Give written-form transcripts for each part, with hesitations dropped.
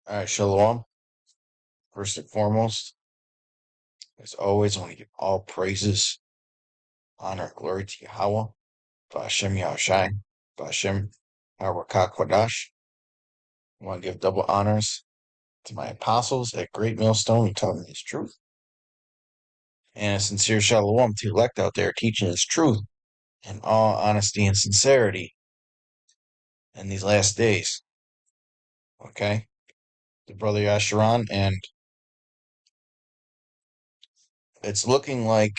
All right, Shalom. First and foremost, as always, I want to give all praises, honor, and glory to Yahawah, HASHAM YAHAWASHI, HASHAM YAHAWAH. I want to give double honors to my apostles at Great Millstone who taught me His truth. And a sincere shalom to elect out there teaching His truth in all honesty and sincerity in these last days. Okay? The brother Yasharan, and it's looking like,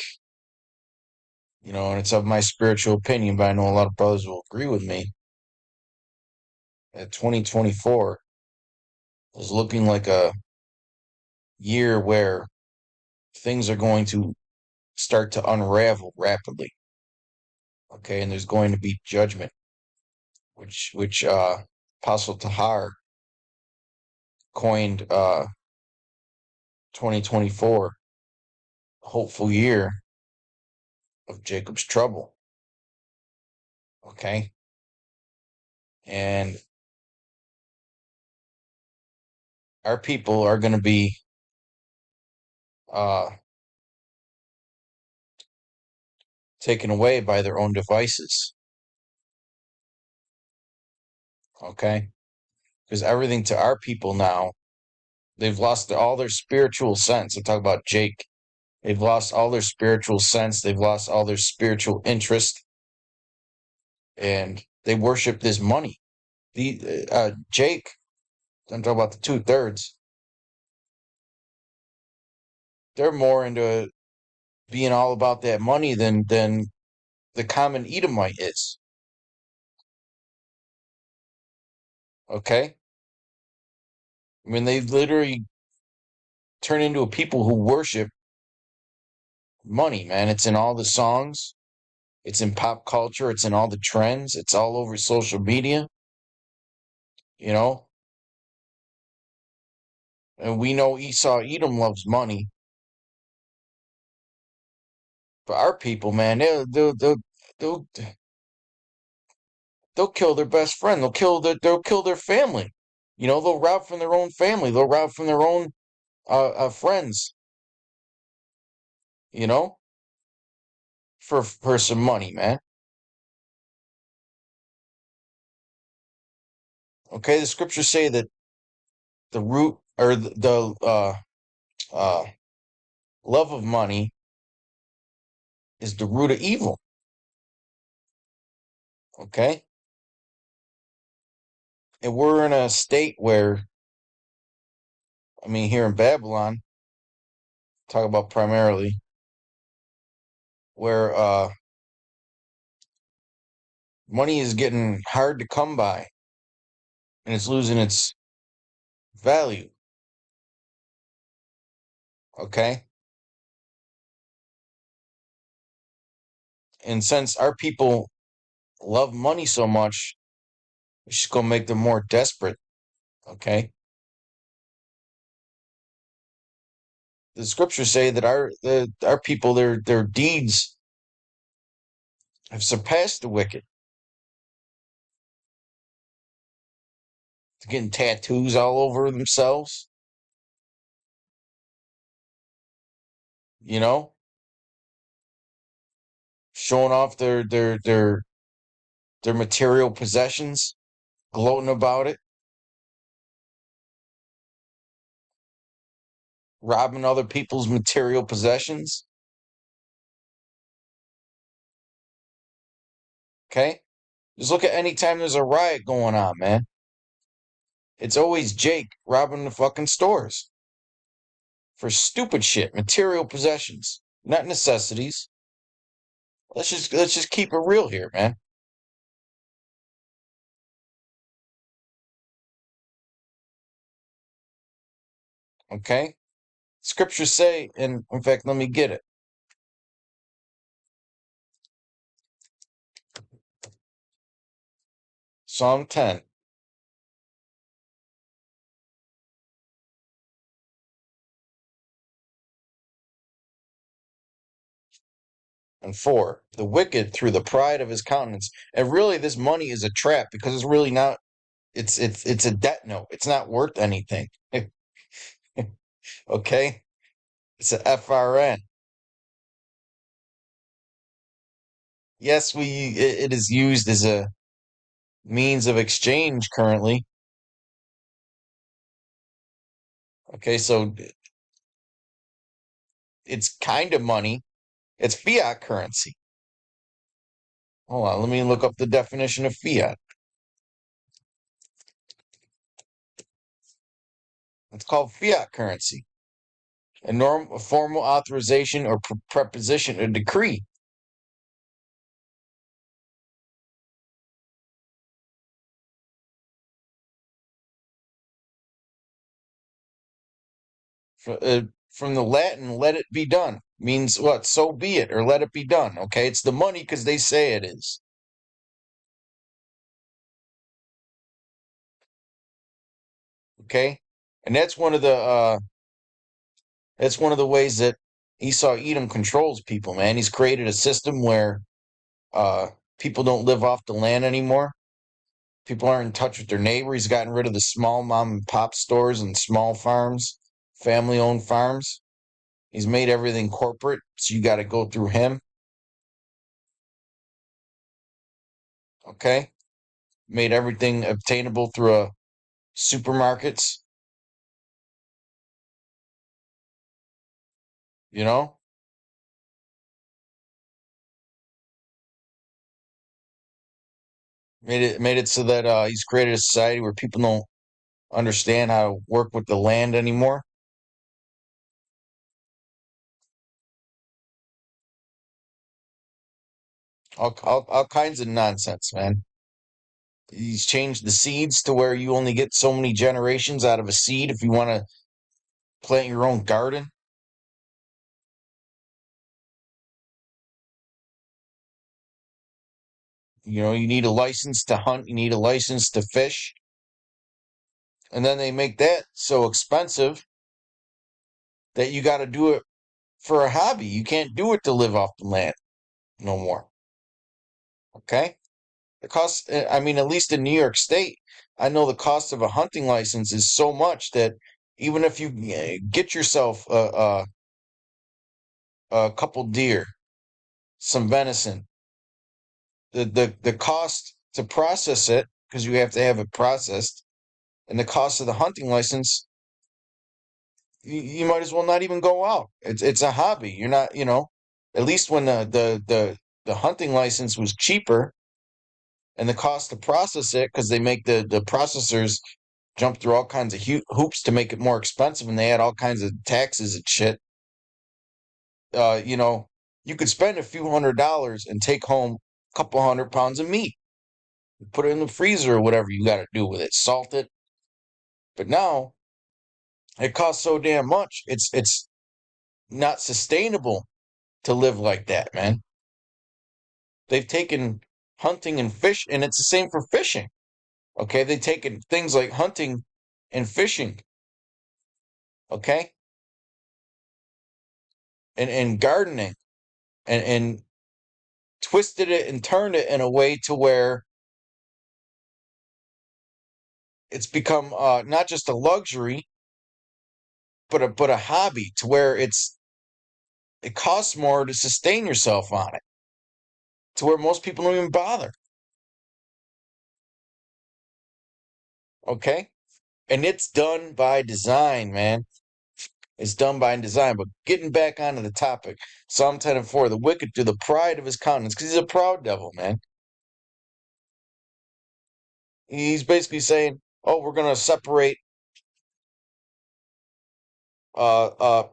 and it's of my spiritual opinion, but I know a lot of brothers will agree with me, that 2024 is looking like a year where things are going to start to unravel rapidly. Okay, and there's going to be judgment, which Apostle Tahar coined 2024, a hopeful year of Jacob's trouble. Okay, and our people are going to be taken away by their own devices. Okay, because everything to our people now, they've lost all their spiritual sense. I'm talking about Jake. They've lost all their spiritual sense. They've lost all their spiritual interest, and they worship this money. Jake, I'm talking about the 2/3. They're more into being all about that money than the common Edomite is. Okay, I mean, they literally turn into a people who worship money, man. It's in all the songs. It's in pop culture. It's in all the trends. It's all over social media. And we know Esau Edom loves money. But our people, man, they'll kill their best friend. They'll kill their family. They'll rob from their own family. They'll rob from their own friends. For some money, man. Okay, the scriptures say that the root or the love of money is the root of evil. Okay, and we're in a state where, I mean, here in Babylon, talk about primarily where money is getting hard to come by, and it's losing its value. Okay, and since our people love money so much, it's just gonna make them more desperate. Okay, the scriptures say that our people, their deeds have surpassed the wicked. They're getting tattoos all over themselves. Showing off their material possessions, gloating about it, robbing other people's material possessions. Okay? Just look at any time there's a riot going on, man. It's always Jake robbing the fucking stores for stupid shit, material possessions, not necessities. Let's just keep it real here, man. Okay? Scriptures say, and in fact, let me get it. Psalm 10. And 4, the wicked through the pride of his countenance. And really, this money is a trap because it's really not It's a debt note. It's not worth anything. Okay? It's a FRN. Yes, it is used as a means of exchange currently. Okay, so it's kind of money. It's fiat currency. Hold on, let me look up the definition of fiat. It's called fiat currency. A formal authorization or preposition, a decree. From the Latin, let it be done. Means what? So be it, or let it be done. Okay, it's the money because they say it is. Okay, and that's one of the ways that Esau Edom controls people. Man, he's created a system where uh, people don't live off the land anymore. People aren't in touch with their neighbor. He's gotten rid of the small mom and pop stores and small farms, family owned farms. He's made everything corporate, so you got to go through him. Okay, made everything obtainable through supermarkets. You know, made it so that he's created a society where people don't understand how to work with the land anymore. All kinds of nonsense, man. He's changed the seeds to where you only get so many generations out of a seed if you want to plant your own garden. You know, you need a license to hunt, you need a license to fish. And then they make that so expensive that you got to do it for a hobby. You can't do it to live off the land no more. Okay? The cost, I mean, at least in New York State, I know the cost of a hunting license is so much that even if you get yourself a couple deer, some venison, the cost to process it, because you have to have it processed, and the cost of the hunting license, you might as well not even go out. It's a hobby. You're not, at least when the hunting license was cheaper and the cost to process it, because they make the processors jump through all kinds of hoops to make it more expensive, and they add all kinds of taxes and shit. Uh, you know, you could spend a few $100s and take home a couple 100 pounds of meat, put it in the freezer or whatever you got to do with it, salt it. But now it costs so damn much. It's not sustainable to live like that, man. They've taken hunting and fish, and it's the same for fishing. Okay, they've taken things like hunting and fishing, okay, and gardening, and twisted it and turned it in a way to where it's become not just a luxury, but a hobby, to where it costs more to sustain yourself on it, to where most people don't even bother. Okay, and it's done by design, man. It's done by design. But getting back onto the topic, Psalm 10 and 4, the wicked do the pride of his countenance, because he's a proud devil, man. He's basically saying, oh, we're going to separate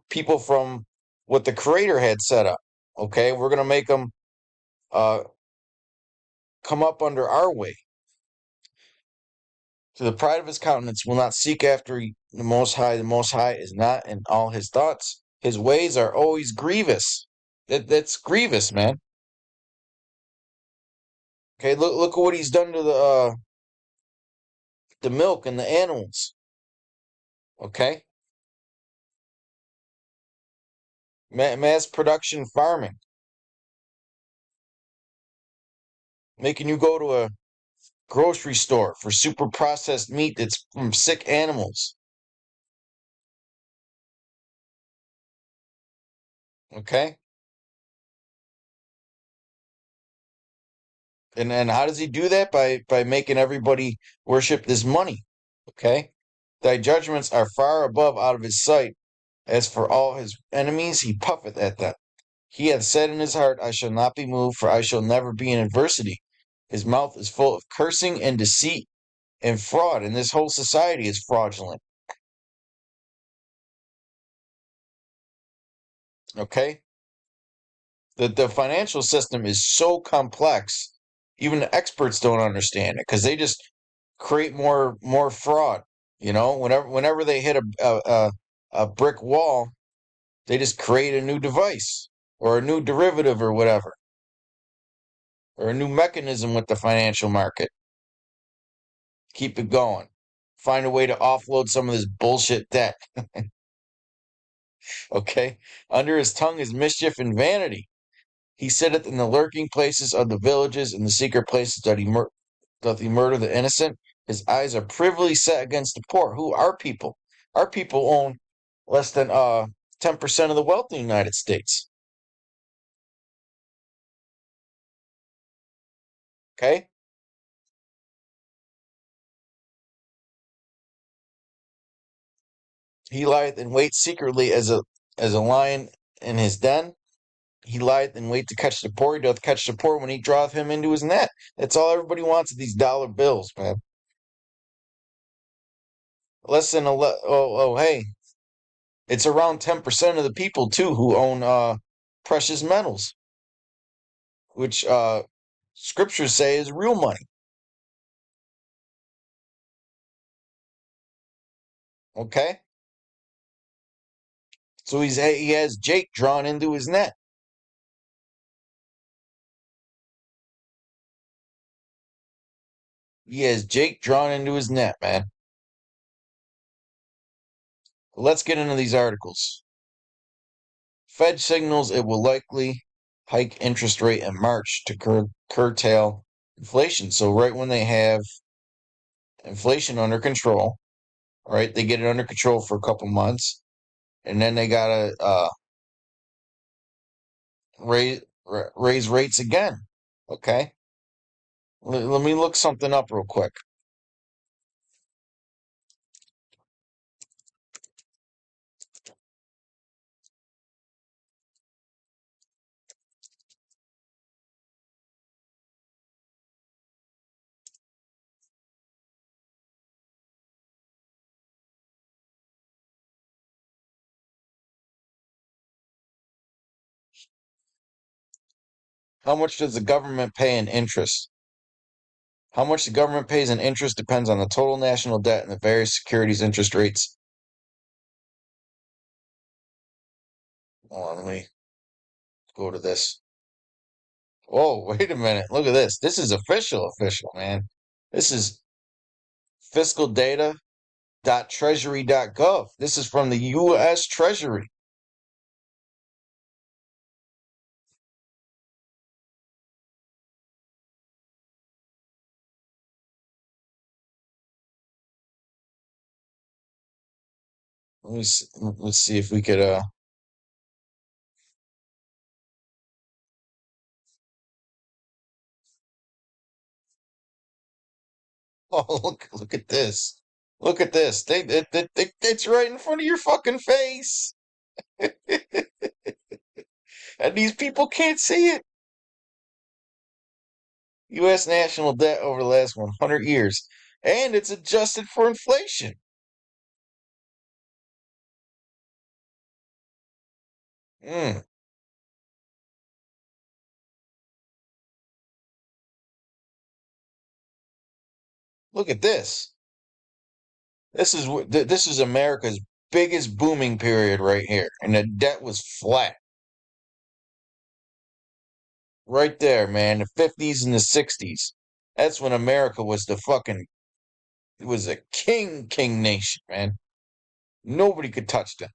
people from what the creator had set up. Okay, we're going to make them uh, come up under our way. To the pride of his countenance will not seek after the Most High. The Most High is not in all his thoughts. His ways are always grievous. That's grievous, man. Okay, look at what he's done to the milk and the animals. Okay, mass production farming, making you go to grocery store for super processed meat that's from sick animals. Okay? And then how does he do that? By making everybody worship this money. Okay? Thy judgments are far above out of his sight. As for all his enemies, he puffeth at them. He hath said in his heart, I shall not be moved, for I shall never be in adversity. His mouth is full of cursing and deceit and fraud, and this whole society is fraudulent. Okay? The financial system is so complex, even the experts don't understand it because they just create more fraud. You know, whenever they hit a brick wall, they just create a new device or a new derivative or whatever, or a new mechanism with the financial market. Keep it going. Find a way to offload some of this bullshit debt. Okay? Under his tongue is mischief and vanity. He sitteth in the lurking places of the villages, in the secret places doth he murder the innocent. His eyes are privily set against the poor. Who are people? Our people own less than 10% of the wealth in the United States. Okay? He lieth in wait secretly as a lion in his den. He lieth in wait to catch the poor. He doth catch the poor when he draweth him into his net. That's all everybody wants is these dollar bills, man. Less than hey, it's around 10% of the people too who own precious metals, which scriptures say is real money. Okay, so he has Jake drawn into his net. He has Jake drawn into his net, man. Let's get into these articles. Fed signals it will likely hike interest rate in March to curtail inflation. So right when they have inflation under control, right, they get it under control for a couple months, and then they gotta raise rates again. Okay, let me look something up real quick. How much does the government pay in interest? How much the government pays in interest depends on the total national debt and the various securities interest rates. Hold on, let me go to this. Oh, wait a minute. Look at this. This is official, man. This is fiscaldata.treasury.gov. This is from the U.S. Treasury. Let's see if we could oh, look at this. Look at this. It's right in front of your fucking face. And these people can't see it. U.S. national debt over the last 100 years. And it's adjusted for inflation. Mm, look at this. This is America's biggest booming period right here. And the debt was flat. Right there, man. The 50s and the 60s. That's when America was it was a king nation, man. Nobody could touch them.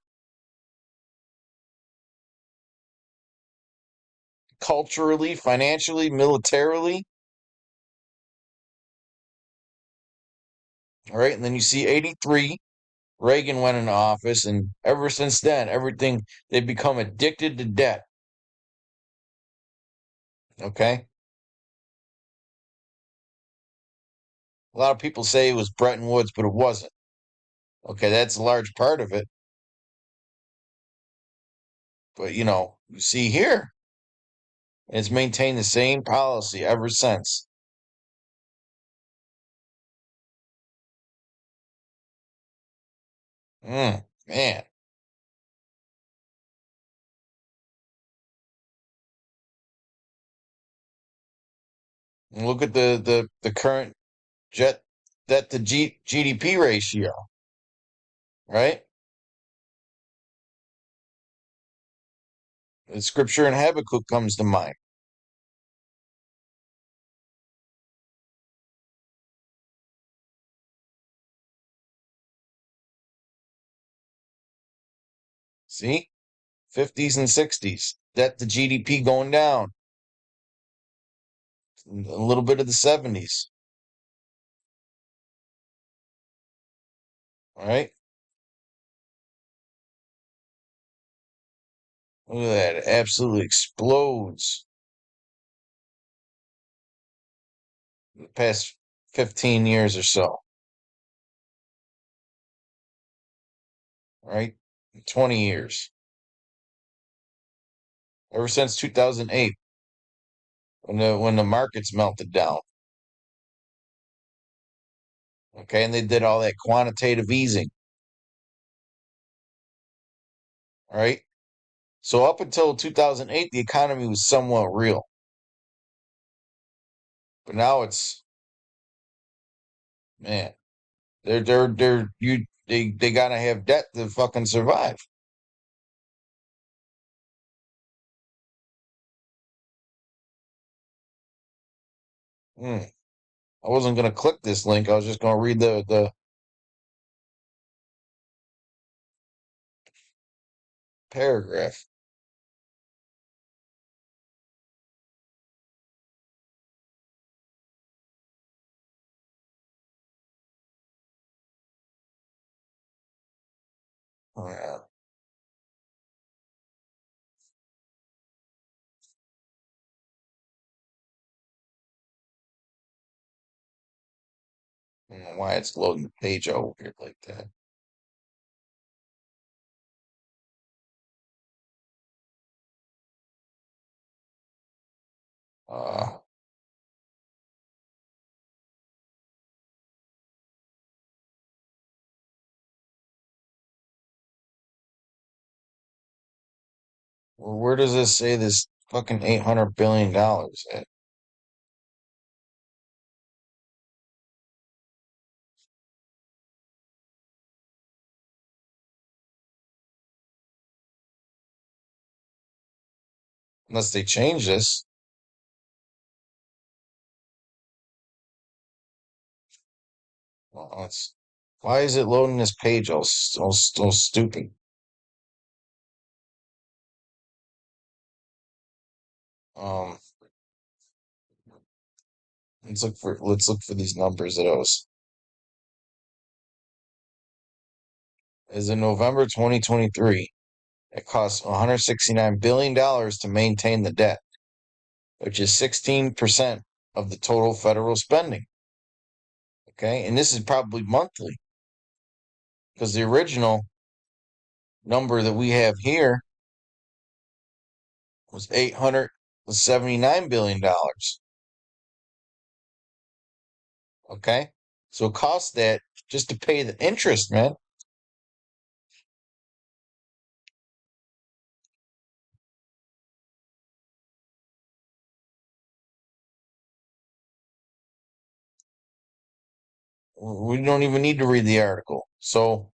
Culturally, financially, militarily. All right. And then you see 83, Reagan went into office. And ever since then, they've become addicted to debt. Okay. A lot of people say it was Bretton Woods, but it wasn't. Okay. That's a large part of it. But, you see here, it's maintained the same policy ever since. Man. And look at the current jet debt to GDP ratio, right? The scripture in Habakkuk comes to mind. See? 50s and 60s. Debt to GDP going down. A little bit of the 70s. All right? Look at that. It absolutely explodes in the past 15 years or so. All right? 20 years. Ever since 2008, when the markets melted down. Okay, and they did all that quantitative easing. All right. So up until 2008, the economy was somewhat real. But now it's, man, they gotta have debt to fucking survive. Hmm. I wasn't gonna click this link. I was just gonna read the paragraph. Oh, yeah. I don't know why it's loading the page over here like that. Uh, where does this say this fucking $800 billion at? Unless they change this. Well, why is it loading this page all stupid? Um, let's look for these numbers that I was. As in November 2023, it costs $169 billion to maintain the debt, which is 16% of the total federal spending. Okay, and this is probably monthly because the original number that we have here was $879 billion. Okay, so it costs that just to pay the interest, man. We don't even need to read the article. So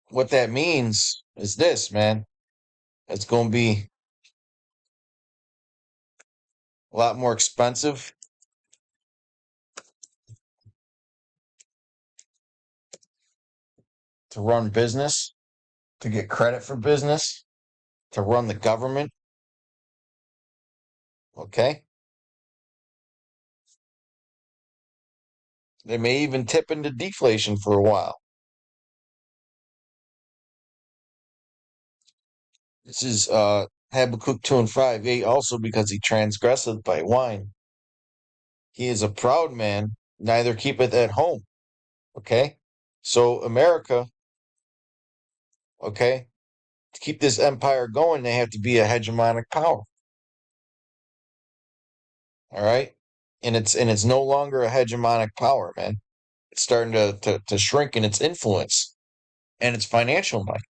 what that means is this, man. It's going to be a lot more expensive to run business, to get credit for business, to run the government. Okay. They may even tip into deflation for a while. This is Habakkuk 2 and 5. Yea, also because he transgresseth by wine. He is a proud man, neither keepeth at home. Okay? So America, okay, to keep this empire going, they have to be a hegemonic power. All right? And it's no longer a hegemonic power, man. It's starting to shrink in its influence and its financial might.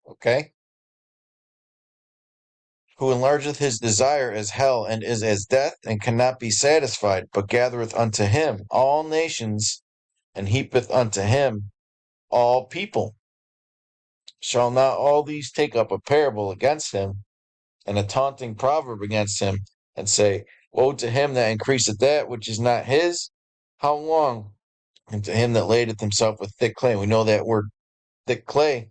Okay? Who enlargeth his desire as hell, and is as death, and cannot be satisfied, but gathereth unto him all nations, and heapeth unto him all people. Shall not all these take up a parable against him, and a taunting proverb against him, and say, Woe to him that increaseth that which is not his? How long? And to him that ladeth himself with thick clay. We know that word thick clay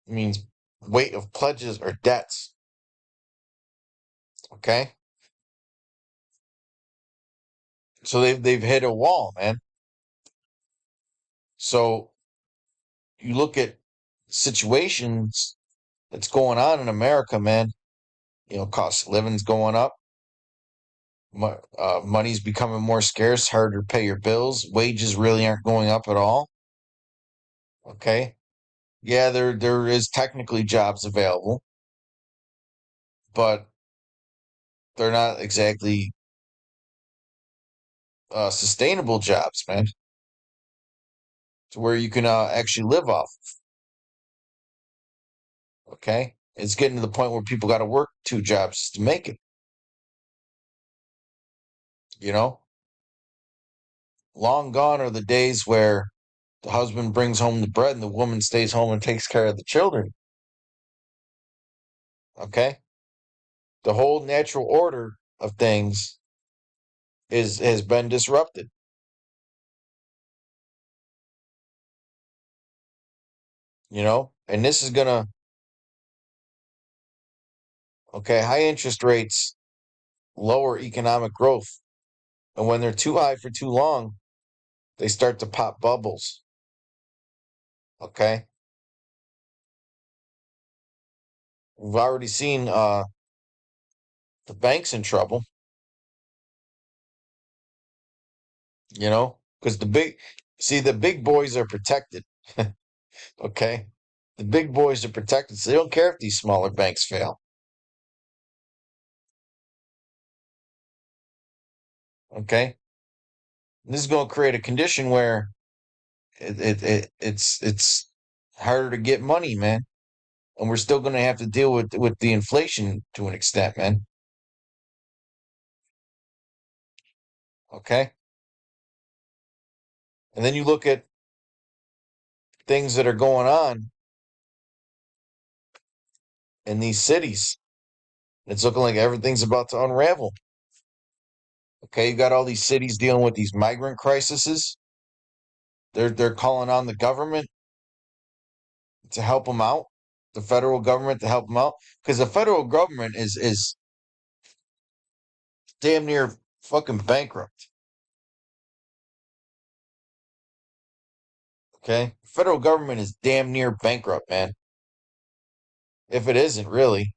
means weight of pledges or debts. Okay? So they've hit a wall, man. So you look at situations that's going on in America, man. Cost of living's going up. Money's becoming more scarce, harder to pay your bills. Wages really aren't going up at all. Okay. Yeah, there is technically jobs available, but they're not exactly sustainable jobs, man, to where you can actually live off. Okay. It's getting to the point where people got to work two jobs to make it. You know, long gone are the days where the husband brings home the bread and the woman stays home and takes care of the children. Okay. The whole natural order of things has been disrupted. And this is gonna, okay, high interest rates lower economic growth. And when they're too high for too long, they start to pop bubbles. Okay. We've already seen the banks in trouble, because the big boys are protected. Okay. The big boys are protected, so they don't care if these smaller banks fail. Okay. This is going to create a condition where it's harder to get money, man, and we're still going to have to deal with the inflation to an extent, man. Okay. And then you look at things that are going on in these cities. It's looking like everything's about to unravel. Okay, you got all these cities dealing with these migrant crises. They're calling on the government to help them out, the federal government to help them out, because the federal government is damn near fucking bankrupt. Okay, federal government is damn near bankrupt, man. If it isn't really,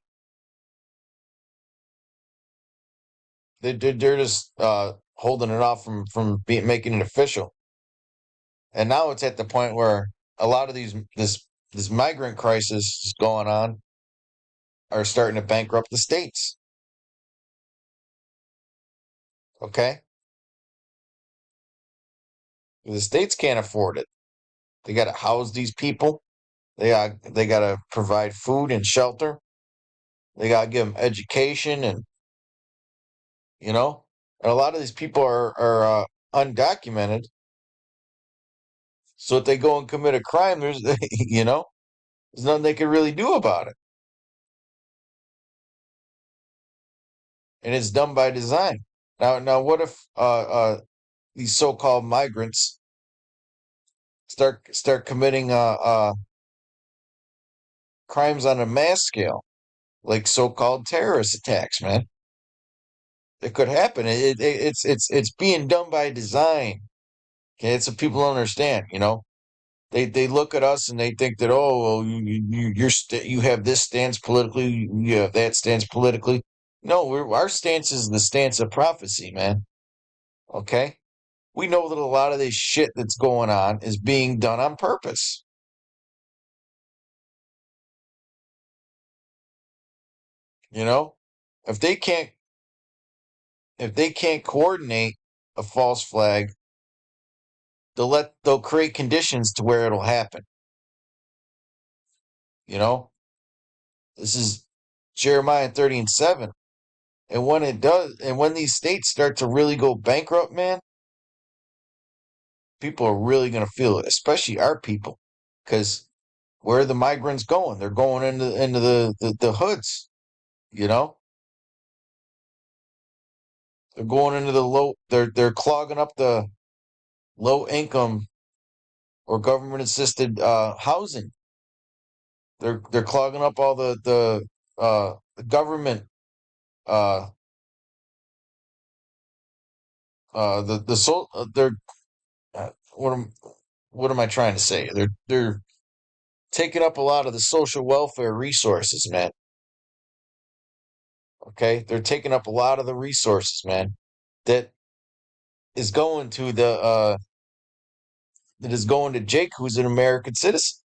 they're just holding it off from making it official. And now it's at the point where a lot of this migrant crisis is going on are starting to bankrupt the states. Okay, the states can't afford it. They got to house these people. They got to provide food and shelter. They got to give them education, and you know, and a lot of these people are undocumented. So if they go and commit a crime, there's nothing they can really do about it, and it's done by design. Now, what if these so-called migrants start committing crimes on a mass scale? like so-called terrorist attacks, man. It could happen. It's being done by design. Okay, it's what people don't understand. They look at us and they think that, oh, well, you have this stance politically, you have that stance politically. No, our stance is the stance of prophecy, man. Okay, we know that a lot of this shit that's going on is being done on purpose. You know, if they can't if they can't coordinate a false flag, they'll create conditions to where it'll happen. You know, this is Jeremiah 30 and 7. And when it does, and when these states start to really go bankrupt, man, people are really going to feel it, especially our people. Because where are the migrants going? They're going into the hoods, you know? They're going into the they're clogging up the low income or government assisted housing. They're clogging up all the government uh the so they're what am I trying to say? They're taking up a lot of the social welfare resources, man. Okay, they're taking up a lot of the resources, man. That is going to that is going to Jake, who's an American citizen.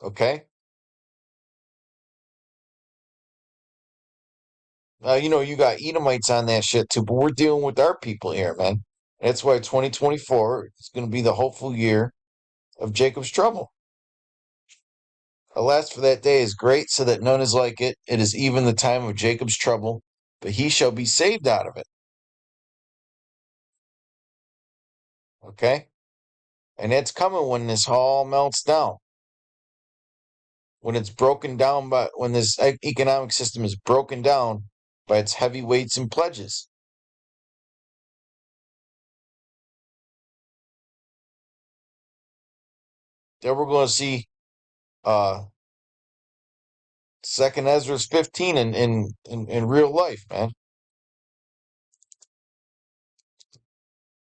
Okay, you got Edomites on that shit too, but we're dealing with our people here, man. That's why 2024 is going to be the hopeful year of Jacob's trouble. Alas, for that day is great, so that none is like it. It is even the time of Jacob's trouble, but he shall be saved out of it. Okay? And it's coming when this all melts down. When it's broken down when this economic system is broken down by its heavy weights and pledges. Then we're going to see uh Second Ezra's 15 in real life, man.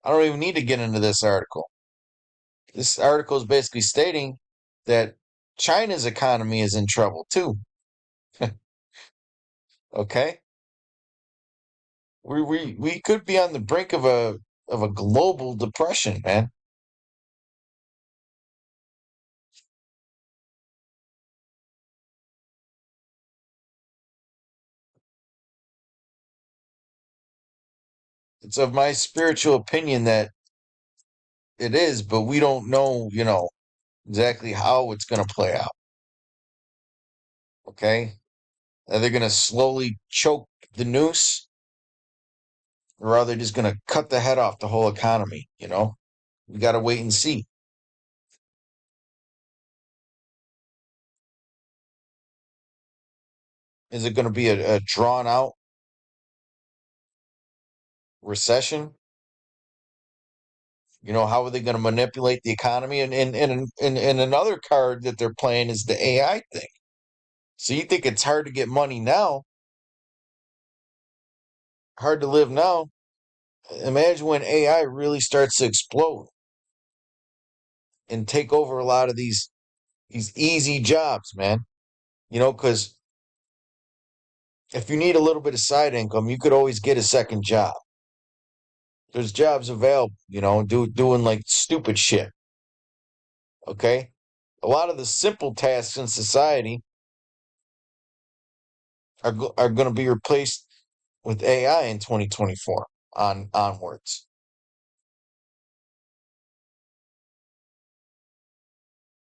I don't even need to get into this article. This article is basically stating that China's economy is in trouble too. Okay? We could be on the brink of a global depression, man. It's of my spiritual opinion that it is, but we don't know, exactly how it's going to play out. Okay? Are they going to slowly choke the noose, or are they just going to cut the head off the whole economy? We got to wait and see. Is it going to be a drawn out recession? How are they going to manipulate the economy? And another card that they're playing is the AI thing. So you think it's hard to get money now, hard to live now? Imagine when AI really starts to explode and take over a lot of these easy jobs, man. Because if you need a little bit of side income, you could always get a second job. There's jobs available, doing like stupid shit. Okay, a lot of the simple tasks in society are going to be replaced with AI in 2024 onwards.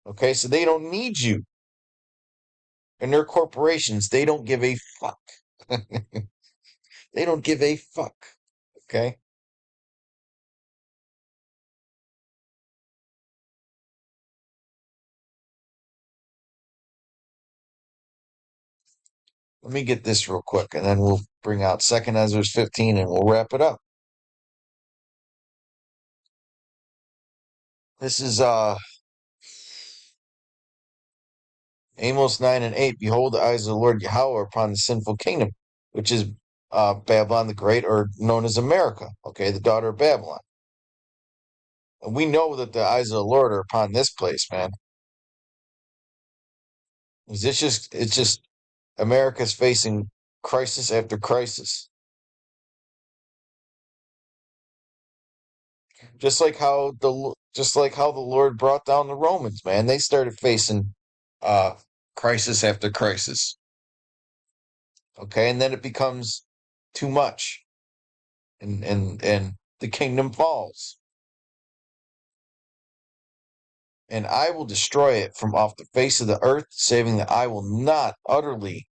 Okay, so they don't need you. And their corporations, they don't give a fuck. They don't give a fuck. Okay. Let me get this real quick, and then we'll bring out Second Ezra's 15, and we'll wrap it up. This is Amos 9 and 8. Behold, the eyes of the Lord Yahweh are upon the sinful kingdom, which is Babylon the Great, or known as America, okay, the daughter of Babylon. And we know that the eyes of the Lord are upon this place, man. It's just America's facing crisis after crisis. Just like how the Lord brought down the Romans, man. They started facing uh crisis after crisis. Okay, and then it becomes too much, and the kingdom falls. And I will destroy it from off the face of the earth, saving that I will not utterly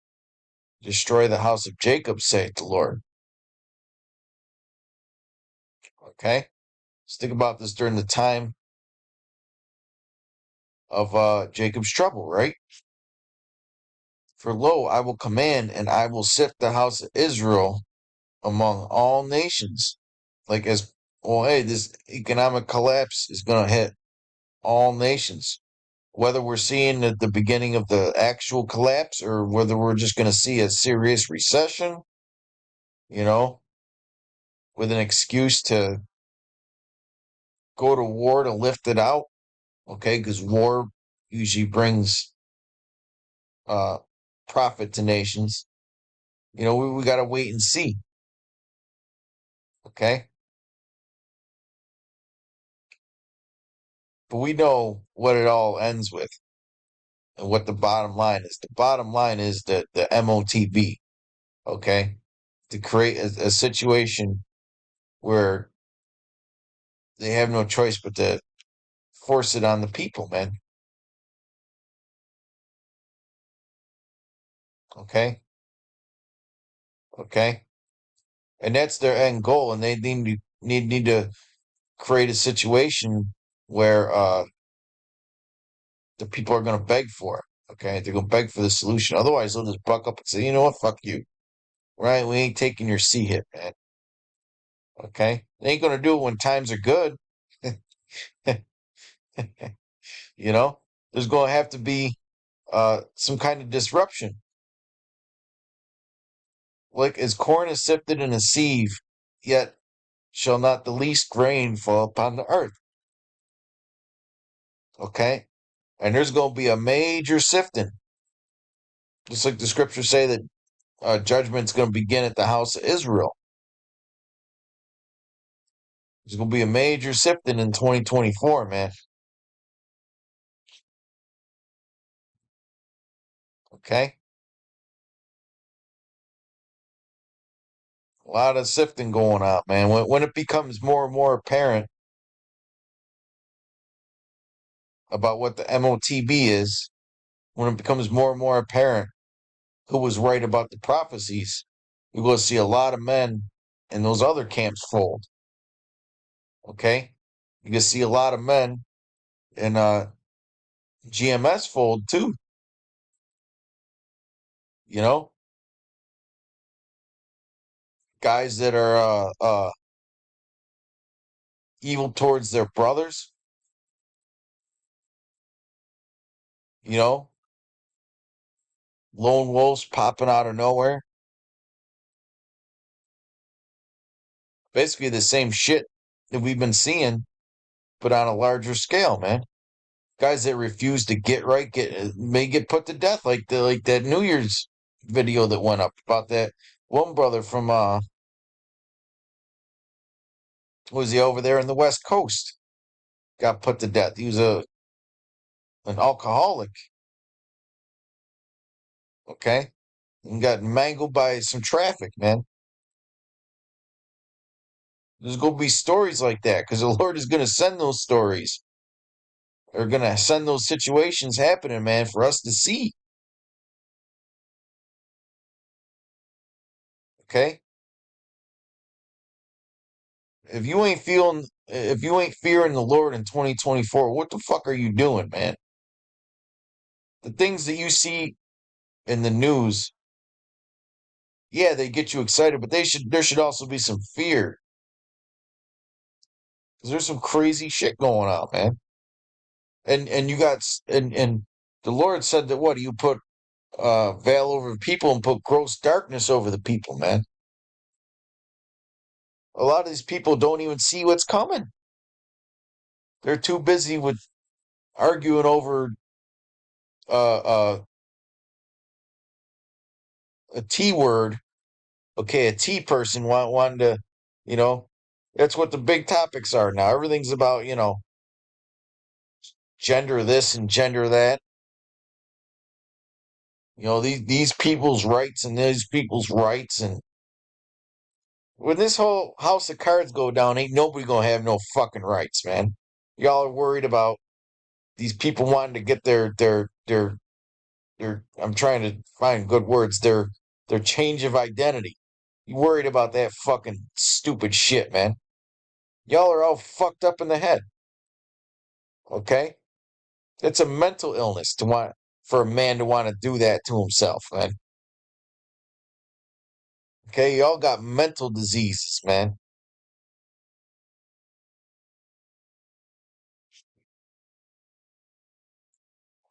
destroy the house of Jacob, saith the Lord. Okay? Let's think about this during the time of Jacob's trouble, right? For lo, I will command, and I will sift the house of Israel among all nations. Like, as well, hey, this economic collapse is going to hit all nations. Whether we're seeing the beginning of the actual collapse or whether we're just going to see a serious recession, you know, with an excuse to go to war to lift it out, okay? Because war usually brings uh, profit to nations. You know, we got to wait and see, okay? But we know what it all ends with and what the bottom line is. The bottom line is the MOTB, okay? To create a situation where they have no choice but to force it on the people, man. Okay? Okay? And that's their end goal, and they need to create a situation where the people are going to beg for it. Okay, they're going to beg for the solution. Otherwise, they'll just buck up and say, "You know what? Fuck you. Right? We ain't taking your C hit, man. Okay, they ain't going to do it when times are good. You know, there's going to have to be some kind of disruption. Like as corn is sifted in a sieve, yet shall not the least grain fall upon the earth." Okay, and there's going to be a major sifting, just like the scriptures say that judgment's going to begin at the house of Israel. There's going to be a major sifting in 2024, man. Okay? A lot of sifting going on, man. When it becomes more and more apparent about what the MOTB is, when it becomes more and more apparent who was right about the prophecies, you're going to see a lot of men in those other camps fold. Okay? You can see a lot of men in GMS fold too. You know? Guys that are evil towards their brothers, you know, lone wolves popping out of nowhere. Basically the same shit that we've been seeing, but on a larger scale, man. Guys that refuse to get right may get put to death, like that New Year's video that went up about that one brother from was he over there in the West Coast? Got put to death. He was an alcoholic, okay? And got mangled by some traffic, man. There's going to be stories like that because the Lord is going to send those stories. They're going to send those situations happening, man, for us to see. Okay? If you ain't fearing the Lord in 2024, what the fuck are you doing, man? The things that you see in the news, yeah, they get you excited, but there should also be some fear. Because there's some crazy shit going on, man. And you got and The Lord said that what? You put veil over the people and put gross darkness over the people, man. A lot of these people don't even see what's coming. They're too busy with arguing over uh, uh, a T word. Okay, a T person wanting to, you know, that's what the big topics are now. Everything's about, gender this and gender that. These people's rights and these people's rights. And when this whole house of cards go down, ain't nobody gonna have no fucking rights, man. Y'all are worried about these people wanting to get their I'm trying to find good words, their change of identity. You worried about that fucking stupid shit, man. Y'all are all fucked up in the head. Okay? It's a mental illness to want for a man to want to do that to himself, man. Okay, y'all got mental diseases, man.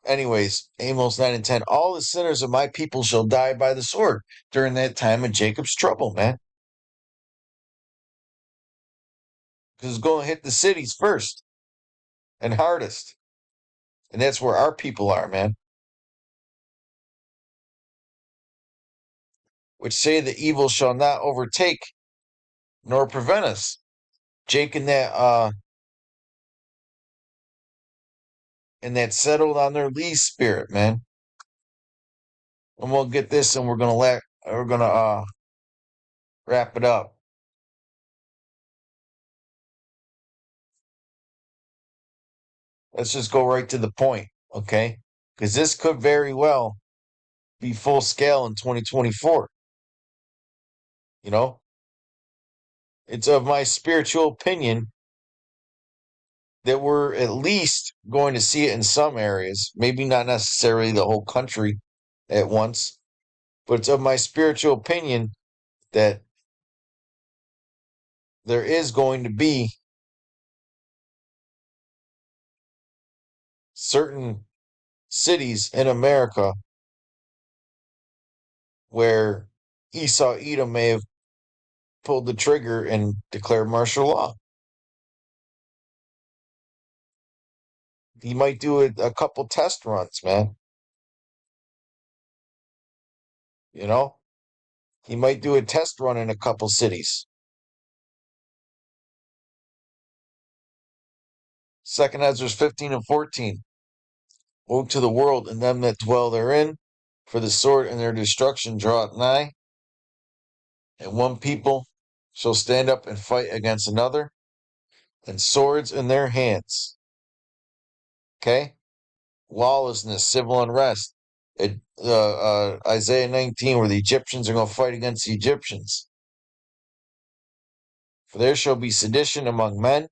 Anyways, Amos 9 and 10. All the sinners of my people shall die by the sword during that time of Jacob's trouble, man. Because it's going to hit the cities first and hardest. And that's where our people are, man. Which say the evil shall not overtake nor prevent us. Jake and that settled on their lee spirit, man. And we'll get this and we're gonna wrap it up. Let's just go right to the point, okay? Because this could very well be full scale in 2024. You know, it's of my spiritual opinion that we're at least going to see it in some areas, maybe not necessarily the whole country at once, but it's of my spiritual opinion that there is going to be certain cities in America where Esau Edom may have pulled the trigger and declared martial law. He might do a couple test runs, man. You know, he might do a test run in a couple cities. Second Ezra 15 and 14. Woe to the world and them that dwell therein, for the sword and their destruction draweth nigh, and one people shall stand up and fight against another, and swords in their hands. Okay? Lawlessness, civil unrest. Isaiah 19, where the Egyptians are going to fight against the Egyptians. For there shall be sedition among men,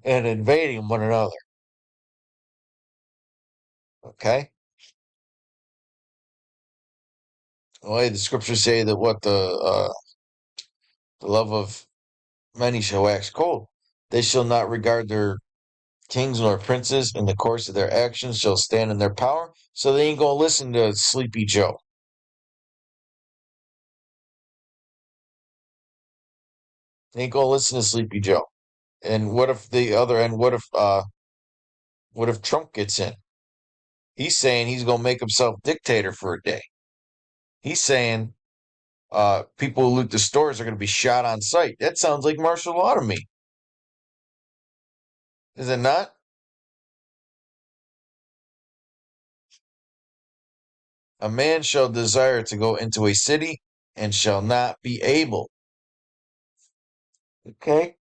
and invading one another. Okay? Well, the scriptures say that what the love of many shall wax cold. They shall not regard their kings nor princes, in the course of their actions shall stand in their power, so they ain't gonna listen to Sleepy Joe. They ain't gonna listen to Sleepy Joe. And what if what if Trump gets in? He's saying he's gonna make himself dictator for a day. He's saying people who loot the stores are gonna be shot on sight. That sounds like martial law to me. Is it not? A man shall desire to go into a city and shall not be able. Okay?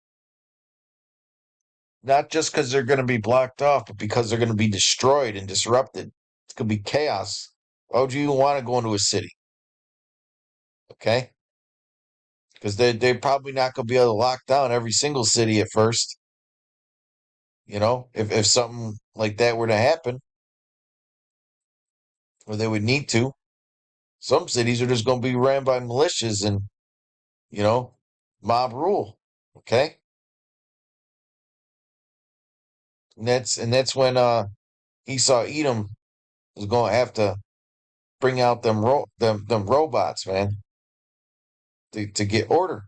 Not just because they're going to be blocked off, but because they're going to be destroyed and disrupted. It's going to be chaos. Why would you even want to go into a city? Okay? Because they're probably not going to be able to lock down every single city at first. If something like that were to happen, or they would need to. Some cities are just going to be ran by militias and, you know, mob rule. Okay? And that's when Esau Edom is going to have to bring out them robots, man, to get order.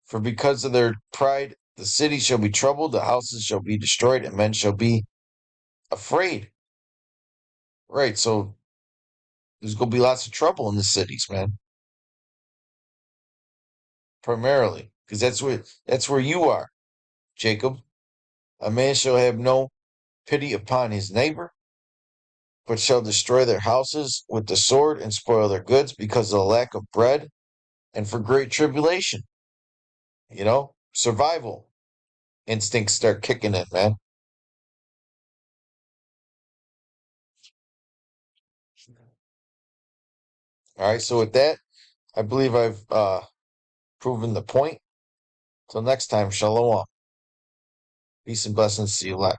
For because of their pride, the city shall be troubled, the houses shall be destroyed, and men shall be afraid. Right, so there's going to be lots of trouble in the cities, man. Primarily, because that's where you are, Jacob. A man shall have no pity upon his neighbor, but shall destroy their houses with the sword and spoil their goods because of the lack of bread and for great tribulation. Survival instincts start kicking in, man. All right, so with that, I believe I've proven the point. Till next time, shalom. Peace and blessings to you.